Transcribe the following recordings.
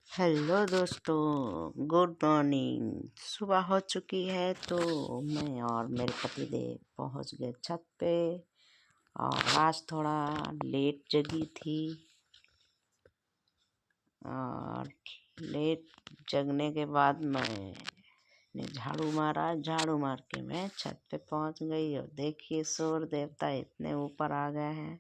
Hello दोस्तों, good morning. सुबह हो चुकी है तो मैं और मेरे पतिदेव पहुंच गए छत पे। और आज थोड़ा लेट जगी थी और लेट जगने के बाद मैंने झाड़ू मारा। झाड़ू मार के मैं छत पे पहुंच गई और देखिए सूर्य देवता इतने ऊपर आ गए हैं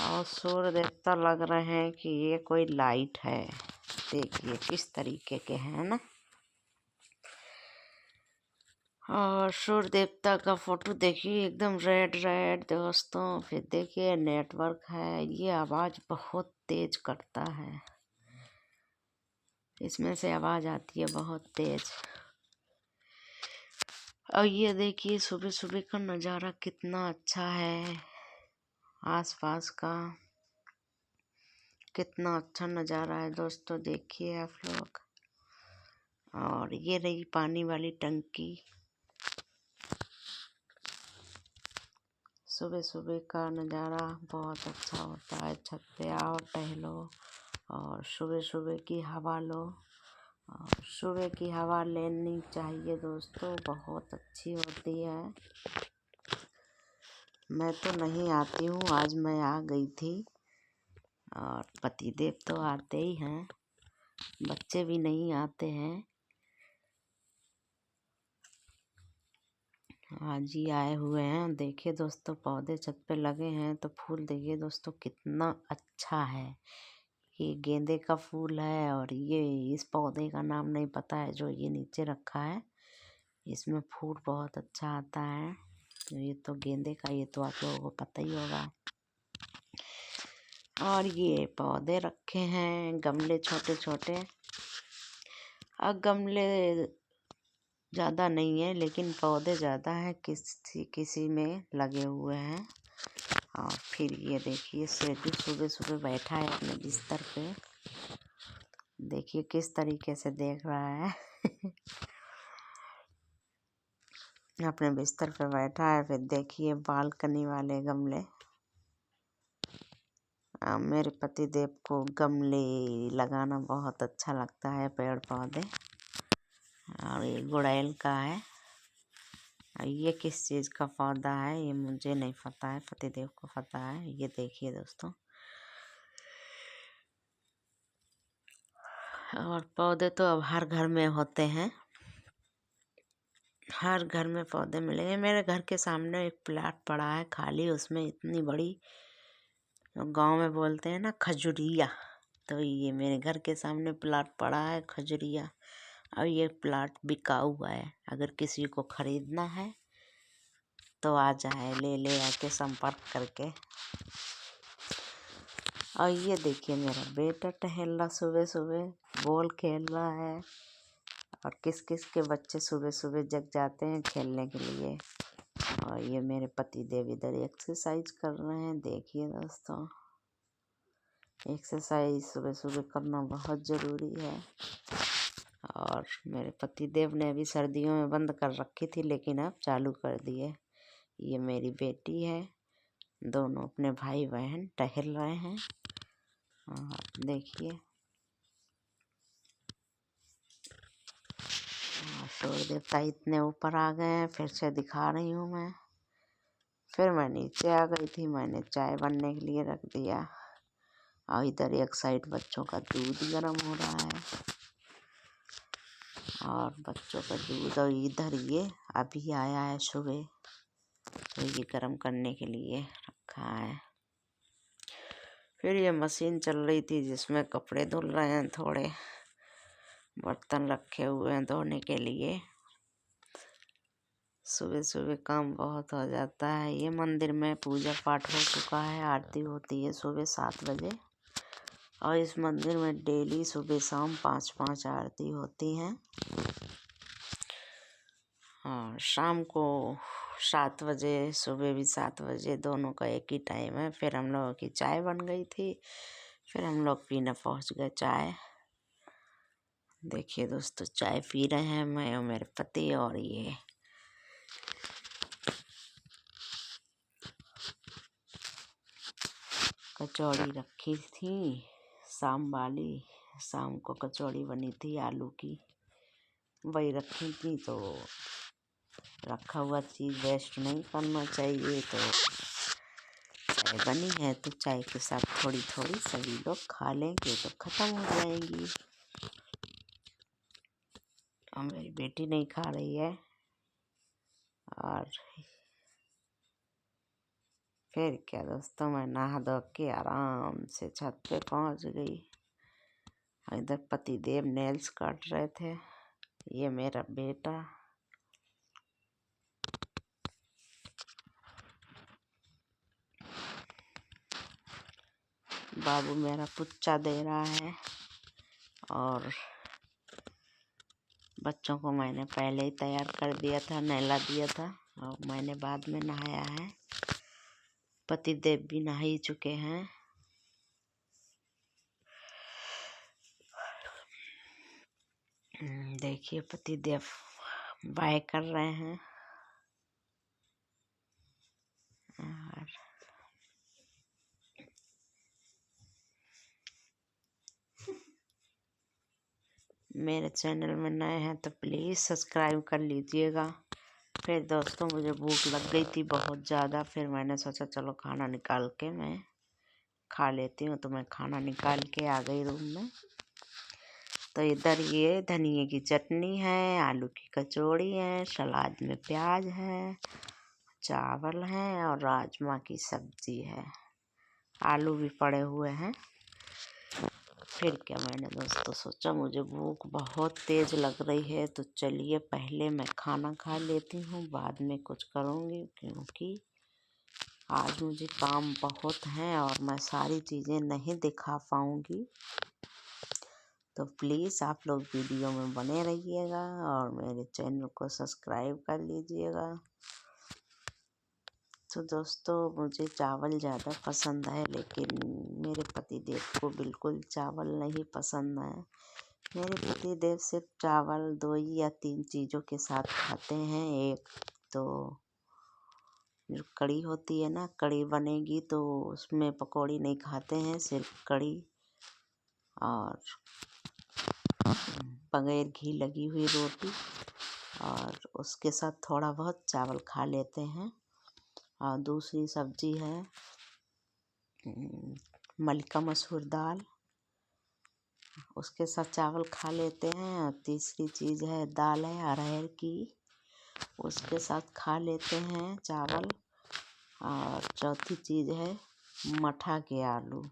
और सूर्य देवता लग रहे हैं कि ये कोई लाइट है। देखिए किस तरीके के हैं ना। और सूर्य देवता का फोटो देखिए एकदम रेड रेड दोस्तों। फिर देखिए नेटवर्क है, ये आवाज़ बहुत तेज करता है, इसमें से आवाज़ आती है बहुत तेज। और ये देखिए सुबह सुबह का नज़ारा कितना अच्छा है, आसपास का कितना अच्छा नज़ारा है दोस्तों। देखिए आप लोग। और ये रही पानी वाली टंकी। सुबह सुबह का नज़ारा बहुत अच्छा होता है। छत पे आओ, टहलो और सुबह सुबह की हवा लो। और सुबह की हवा लेनी चाहिए दोस्तों, बहुत अच्छी होती है। मैं तो नहीं आती हूँ, आज मैं आ गई थी। और पतिदेव तो आते ही हैं, बच्चे भी नहीं आते हैं, आज ही आए हुए हैं। देखिए दोस्तों पौधे छत पे लगे हैं तो फूल देखिए दोस्तों कितना अच्छा है। ये गेंदे का फूल है और ये इस पौधे का नाम नहीं पता है जो ये नीचे रखा है। इसमें फूल बहुत अच्छा आता है। ये तो गेंदे का, ये तो आप लोगों को पता ही होगा। और ये पौधे रखे हैं, गमले छोटे छोटे। अब गमले ज़्यादा नहीं है लेकिन पौधे ज़्यादा है, किसी किसी में लगे हुए हैं। और फिर ये देखिए सेठू सुबह सुबह बैठा है अपने बिस्तर पे। देखिए किस तरीके से देख रहा है अपने बिस्तर पे बैठा है। फिर देखिए बालकनी वाले गमले। मेरे पतिदेव को गमले लगाना बहुत अच्छा लगता है, पेड़ पौधे। और ये गुड़ैल का है। और ये किस चीज़ का पौधा है ये मुझे नहीं पता है, पतिदेव को पता है। ये देखिए दोस्तों। और पौधे तो अब हर घर में होते हैं, हर घर में पौधे मिलेंगे। मेरे घर के सामने एक प्लाट पड़ा है खाली, उसमें इतनी बड़ी, गांव में बोलते हैं ना खजुरिया, तो ये मेरे घर के सामने प्लाट पड़ा है खजुरिया। और ये प्लाट बिका हुआ है, अगर किसी को खरीदना है तो आ जाए, ले आके संपर्क करके। और ये देखिए मेरा बेटा टहल रहा सुबह सुबह, बॉल खेल रहा है। और किस किस के बच्चे सुबह सुबह जग जाते हैं खेलने के लिए। और ये मेरे पति देव इधर एक्सरसाइज कर रहे हैं। देखिए दोस्तों, एक्सरसाइज सुबह सुबह करना बहुत ज़रूरी है। और मेरे पति देव ने अभी सर्दियों में बंद कर रखी थी लेकिन अब चालू कर दिए। ये मेरी बेटी है, दोनों अपने भाई बहन टहल रहे हैं। और देखिए सूर्य देवता इतने ऊपर आ गए हैं, फिर से दिखा रही हूँ मैं। फिर मैं नीचे आ गई थी, मैंने चाय बनने के लिए रख दिया। और इधर एक साइड बच्चों का दूध गर्म हो रहा है, और बच्चों का दूध। और इधर ये अभी आया है सुबह, तो ये गर्म करने के लिए रखा है। फिर ये मशीन चल रही थी जिसमें कपड़े धुल रहे हैं, थोड़े बर्तन रखे हुए हैं धोने के लिए। सुबह सुबह काम बहुत हो जाता है। ये मंदिर में पूजा पाठ हो चुका है, आरती होती है सुबह 7 बजे। और इस मंदिर में डेली सुबह शाम 5-5 आरती होती हैं। और शाम को 7 बजे, सुबह भी 7 बजे, दोनों का एक ही टाइम है। फिर हम लोगों की चाय बन गई थी, फिर हम लोग पीने पहुंच गए चाय। देखिए दोस्तों चाय पी रहे हैं मैं और मेरे पति। और ये कचौड़ी रखी थी शाम को कचौड़ी बनी थी आलू की, वही रखी थी। तो रखा हुआ चीज़ वेस्ट नहीं करना चाहिए, तो चाय बनी है तो चाय के साथ थोड़ी थोड़ी सभी लोग खा लेंगे तो ख़त्म हो जाएंगी। और मेरी बेटी नहीं खा रही है। और फिर क्या दोस्तों, मैं नहा धो के आराम से छत पे पहुंच गई। इधर पति देव नेल्स काट रहे थे। ये मेरा बेटा, बाबू मेरा पुच्चा दे रहा है। और बच्चों को मैंने पहले ही तैयार कर दिया था, नहला दिया था, और मैंने बाद में नहाया है। पति देव भी नहा ही चुके हैं। देखिए पति देव बाय कर रहे हैं। और मेरे चैनल में नए हैं तो प्लीज़ सब्सक्राइब कर लीजिएगा। फिर दोस्तों मुझे भूख लग गई थी बहुत ज़्यादा, फिर मैंने सोचा चलो खाना निकाल के मैं खा लेती हूँ। तो मैं खाना निकाल के आ गई रूम में। तो इधर ये धनिए की चटनी है, आलू की कचौड़ी है, सलाद में प्याज है, चावल है और राजमा की सब्जी है। आलू भी पड़े हुए हैं। फिर क्या, मैंने दोस्तों सोचा मुझे भूख बहुत तेज़ लग रही है, तो चलिए पहले मैं खाना खा लेती हूँ, बाद में कुछ करूँगी, क्योंकि आज मुझे काम बहुत हैं और मैं सारी चीज़ें नहीं दिखा पाऊँगी। तो प्लीज़ आप लोग वीडियो में बने रहिएगा और मेरे चैनल को सब्सक्राइब कर लीजिएगा। तो दोस्तों मुझे चावल ज़्यादा पसंद है, लेकिन मेरे पतिदेव को बिल्कुल चावल नहीं पसंद है। मेरे पतिदेव सिर्फ चावल 2 या 3 चीज़ों के साथ खाते हैं। एक तो जो कढ़ी होती है ना, कढ़ी बनेगी तो उसमें पकौड़ी नहीं खाते हैं, सिर्फ कढ़ी और बगैर घी लगी हुई रोटी, और उसके साथ थोड़ा बहुत चावल खा लेते हैं। और दूसरी सब्जी है मलका मसूर दाल, उसके साथ चावल खा लेते हैं। और तीसरी चीज़ है दाल है अरहर की, उसके साथ खा लेते हैं चावल। और चौथी चीज़ है मठा के आलू।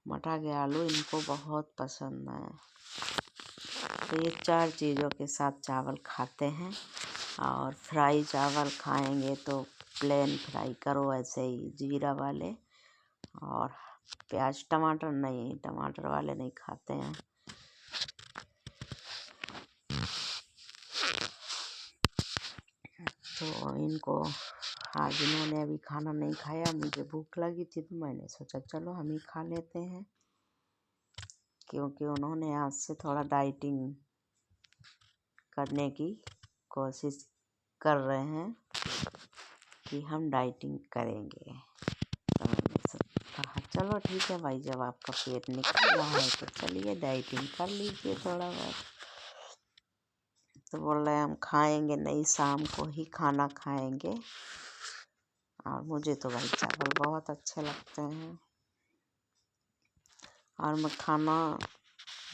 मठा के आलू इनको बहुत पसंद है। तो ये 4 चीज़ों के साथ चावल खाते हैं। और फ्राई चावल खाएंगे तो प्लेन फ्राई करो, ऐसे ही जीरा वाले। और प्याज टमाटर नहीं, टमाटर वाले नहीं खाते हैं। तो इनको आज इन्होंने अभी खाना नहीं खाया, मुझे भूख लगी थी तो मैंने सोचा चलो हम ही खा लेते हैं, क्योंकि उन्होंने आज से थोड़ा डाइटिंग करने की कोशिश कर रहे हैं कि हम डाइटिंग करेंगे। तो मैंने कहा चलो ठीक है भाई, जब आपका पेट निकल रहा है तो चलिए डाइटिंग कर लीजिए थोड़ा बहुत। तो बोल रहे हम खाएंगे नहीं, शाम को ही खाना खाएंगे। और मुझे तो भाई चावल बहुत अच्छे लगते हैं। और मैं खाना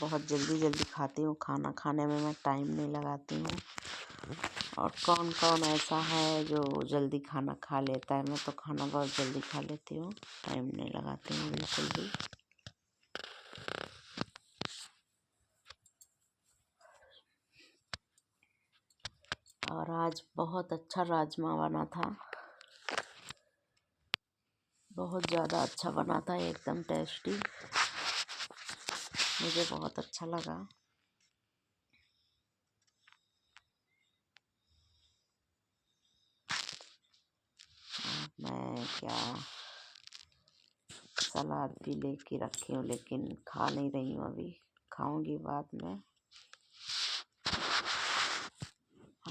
बहुत जल्दी खाती हूँ, खाना खाने में मैं टाइम नहीं लगाती हूँ। और कौन कौन ऐसा है जो जल्दी खाना खा लेता है, मैं तो खाना बहुत जल्दी खा लेती हूँ, टाइम नहीं लगाती हूँ बिल्कुल भी। और आज बहुत अच्छा राजमा बना था, बहुत ज़्यादा अच्छा बना था, एकदम टेस्टी, मुझे बहुत अच्छा लगा। मैं क्या सलाद भी लेके रखी हूँ, लेकिन खा नहीं रही हूँ, अभी खाऊंगी बाद में।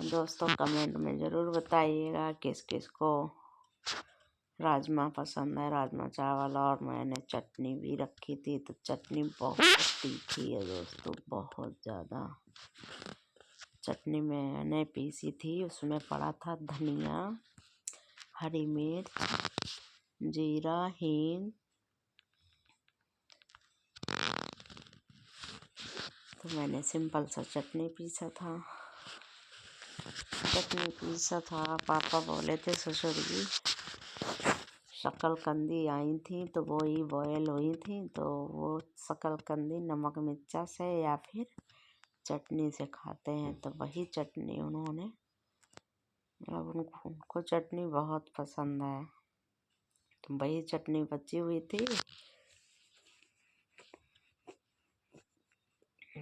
दोस्तों कमेंट में ज़रूर बताइएगा किस किस को राजमा पसंद है, राजमा चावल। और मैंने चटनी भी रखी थी, तो चटनी बहुत तीखी है दोस्तों, बहुत ज़्यादा। चटनी मैंने पीसी थी, उसमें पड़ा था धनिया, हरी मिर्च, जीरा, हींग। तो मैंने सिंपल सा चटनी पीसा था। पापा बोले थे ससुर जी शकलकंदी आई थी, तो वो ही बॉयल हुई थी, तो वो शकलकंदी नमक मिर्चा से या फिर चटनी से खाते हैं। तो वही चटनी उन्होंने, अब उनको चटनी बहुत पसंद है, तो वही चटनी बची हुई थी।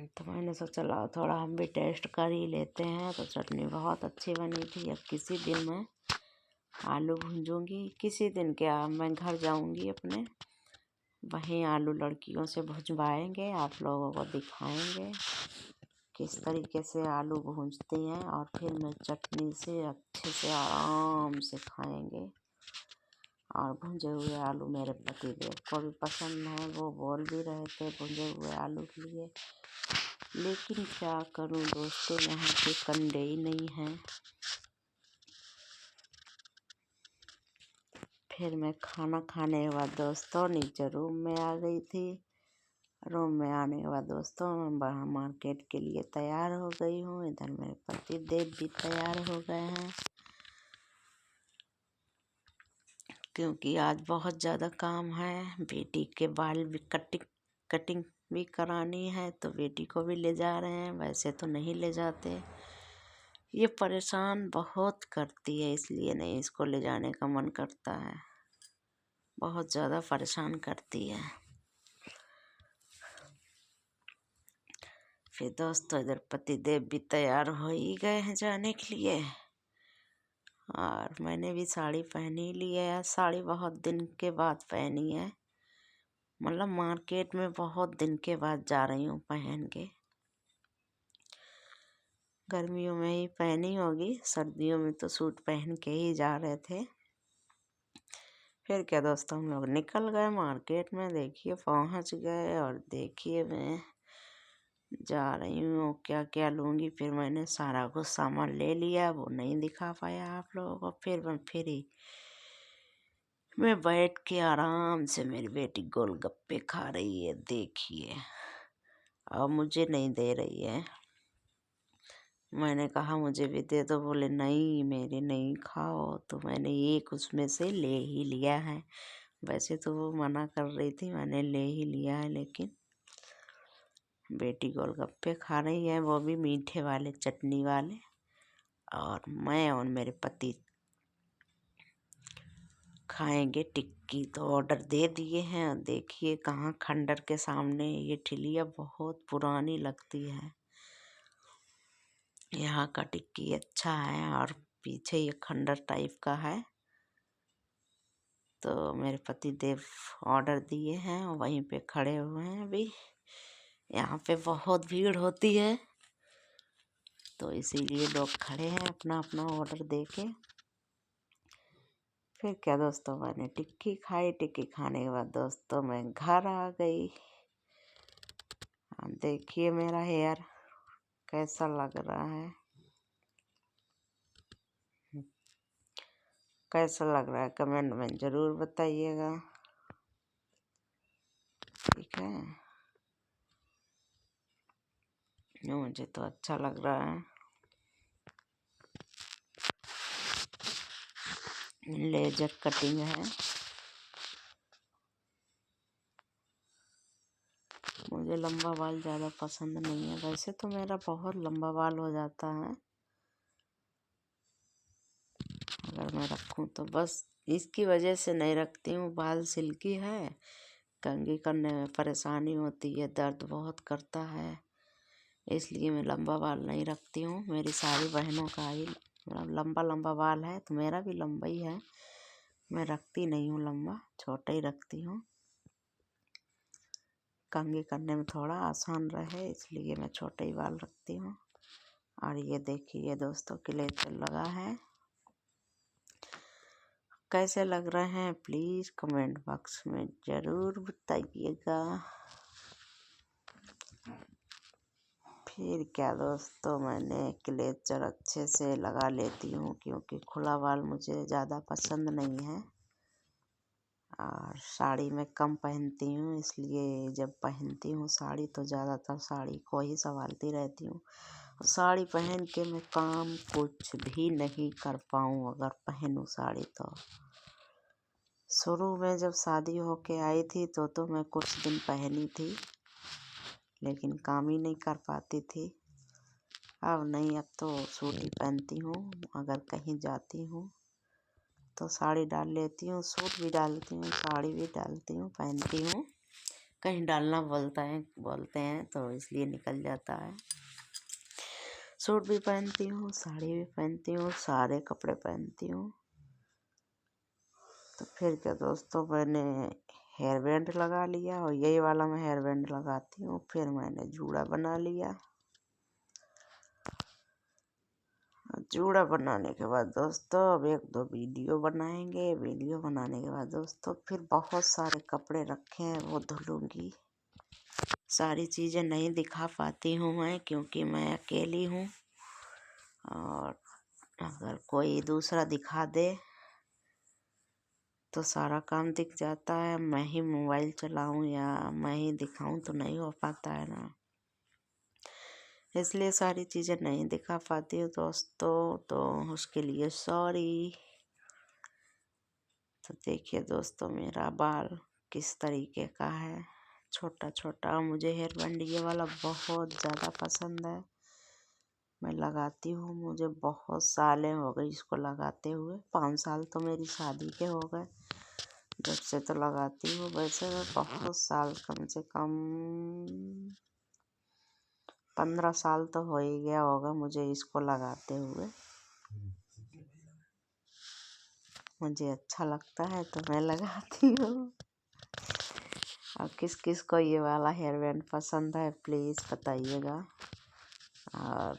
तो मैंने सोचा लाओ थोड़ा हम भी टेस्ट कर ही लेते हैं। तो चटनी बहुत अच्छी बनी थी। अब किसी दिन मैं आलू भूंजूंगी, किसी दिन क्या, मैं घर जाऊंगी अपने, वहीं आलू लड़कियों से भुजवाएंगे, आप लोगों को दिखाएंगे किस तरीके से आलू भूंजती हैं। और फिर मैं चटनी से अच्छे से आराम से खाएंगे। और भुंजे हुए आलू मेरे पतिदेव को भी पसंद है, वो बोल भी रहे थे भुंजे हुए आलू के लिए। लेकिन क्या करूं दोस्तों, यहाँ पे कंडे ही नहीं हैं। फिर मैं खाना खाने के बाद दोस्तों नीचे रूम में आ गई थी। रूम में आने के बाद दोस्तों मैं बाहर मार्केट के लिए तैयार हो गई हूँ। इधर मेरे पति देव भी तैयार हो गए हैं, क्योंकि आज बहुत ज़्यादा काम है। बेटी के बाल भी कटिंग भी करानी है, तो बेटी को भी ले जा रहे हैं। वैसे तो नहीं ले जाते, ये परेशान बहुत करती है, इसलिए नहीं इसको ले जाने का मन करता है। बहुत ज़्यादा परेशान करती है। फिर दोस्तों इधर पतिदेव भी तैयार हो ही गए हैं जाने के लिए। और मैंने भी साड़ी पहनी ली है। साड़ी बहुत दिन के बाद पहनी है, मतलब मार्केट में बहुत दिन के बाद जा रही हूँ पहन के। गर्मियों में ही पहनी होगी, सर्दियों में तो सूट पहन के ही जा रहे थे। फिर क्या दोस्तों, हम लोग निकल गए मार्केट में। देखिए पहुँच गए, और देखिए मैं जा रही हूँ क्या क्या लूँगी। फिर मैंने सारा कुछ सामान ले लिया, वो नहीं दिखा पाया आप लोगों को। फिर मैं बैठ के आराम से, मेरी बेटी गोलगप्पे खा रही है देखिए, और मुझे नहीं दे रही है। मैंने कहा मुझे भी दे दो, बोले नहीं मेरे नहीं खाओ। तो मैंने एक उसमें से ले ही लिया है। वैसे तो वो मना कर रही थी, मैंने ले ही लिया है। लेकिन बेटी गोलगप्पे खा रही है, वो भी मीठे वाले, चटनी वाले। और मैं और मेरे पति खाएंगे टिक्की। तो ऑर्डर दे दिए हैं। देखिए कहाँ, खंडर के सामने ये ठिलिया बहुत पुरानी लगती है। यहाँ का टिक्की अच्छा है, और पीछे ये खंडर टाइप का है। तो मेरे पति देव ऑर्डर दिए हैं, वहीं पे खड़े हुए हैं अभी। यहाँ पे बहुत भीड़ होती है, तो इसीलिए लोग खड़े हैं अपना अपना ऑर्डर दे के। फिर क्या दोस्तों, मैंने टिक्की खाई। टिक्की खाने के बाद दोस्तों मैं घर आ गई। देखिए मेरा हेयर कैसा लग रहा है, कैसा लग रहा है कमेंट में ज़रूर बताइएगा, ठीक है। मुझे तो अच्छा लग रहा है। लेजर कटिंग है। मुझे लंबा बाल ज़्यादा पसंद नहीं है। वैसे तो मेरा बहुत लंबा बाल हो जाता है अगर मैं रखूं तो, बस इसकी वजह से नहीं रखती हूँ। बाल सिल्की है, कंघी करने में परेशानी होती है, दर्द बहुत करता है, इसलिए मैं लंबा बाल नहीं रखती हूँ। मेरी सारी बहनों का ही लंबा लंबा बाल है, तो मेरा भी लंबा ही है। मैं रखती नहीं हूँ लंबा, छोटा ही रखती हूँ। कंघी करने में थोड़ा आसान रहे, इसलिए मैं छोटे ही बाल रखती हूँ। और ये देखिए दोस्तों क्लेचर लगा है, कैसे लग रहे हैं प्लीज़ कमेंट बॉक्स में ज़रूर बताइएगा। फिर क्या दोस्तों, मैंने क्लेचर अच्छे से लगा लेती हूँ क्योंकि खुला बाल मुझे ज़्यादा पसंद नहीं है और साड़ी में कम पहनती हूँ, इसलिए जब पहनती हूँ साड़ी तो ज़्यादातर साड़ी को ही संभालती रहती हूँ। साड़ी पहन के मैं काम कुछ भी नहीं कर पाऊँ अगर पहनूँ साड़ी तो। शुरू में जब शादी होके आई थी तो मैं कुछ दिन पहनी थी, लेकिन काम ही नहीं कर पाती थी। अब नहीं, अब तो सूट ही पहनती हूँ। अगर कहीं जाती हूँ तो साड़ी डाल लेती हूँ, सूट भी डालती हूँ, साड़ी भी डालती हूँ, पहनती हूँ। कहीं डालना बोलते हैं तो इसलिए निकल जाता है। सूट भी पहनती हूँ, साड़ी भी पहनती हूँ, सारे कपड़े पहनती हूँ। तो फिर क्या दोस्तों, मैंने हेयर बैंड लगा लिया और यही वाला मैं हेयर बैंड लगाती हूँ। फिर मैंने जूड़ा बना लिया। जूड़ा बनाने के बाद दोस्तों अब 1-2 वीडियो बनाएंगे। वीडियो बनाने के बाद दोस्तों फिर बहुत सारे कपड़े रखे हैं वो धुलूंगी। सारी चीज़ें नहीं दिखा पाती हूँ मैं क्योंकि मैं अकेली हूँ, और अगर कोई दूसरा दिखा दे तो सारा काम दिख जाता है। मैं ही मोबाइल चलाऊं या मैं ही दिखाऊं तो नहीं हो पाता है ना, इसलिए सारी चीज़ें नहीं दिखा पाती हूँ दोस्तों, तो उसके लिए सॉरी। तो देखिए दोस्तों मेरा बाल किस तरीके का है, छोटा छोटा। मुझे हेयर बैंड ये वाला बहुत ज़्यादा पसंद है, मैं लगाती हूँ। मुझे बहुत सालें हो गई इसको लगाते हुए, 5 साल तो मेरी शादी के हो गए जब से तो लगाती हूँ। वैसे मैं बहुत साल, कम से कम 15 साल तो हो ही गया होगा मुझे इसको लगाते हुए। मुझे अच्छा लगता है तो मैं लगाती हूँ। और किस किस को ये वाला हेयर बैंड पसंद है प्लीज़ बताइएगा, और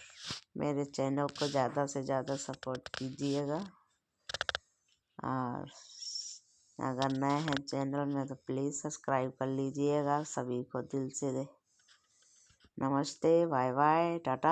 मेरे चैनल को ज़्यादा से ज़्यादा सपोर्ट कीजिएगा। और अगर नए हैं चैनल में तो प्लीज़ सब्सक्राइब कर लीजिएगा। सभी को दिल से नमस्ते, बाय बाय, टाटा।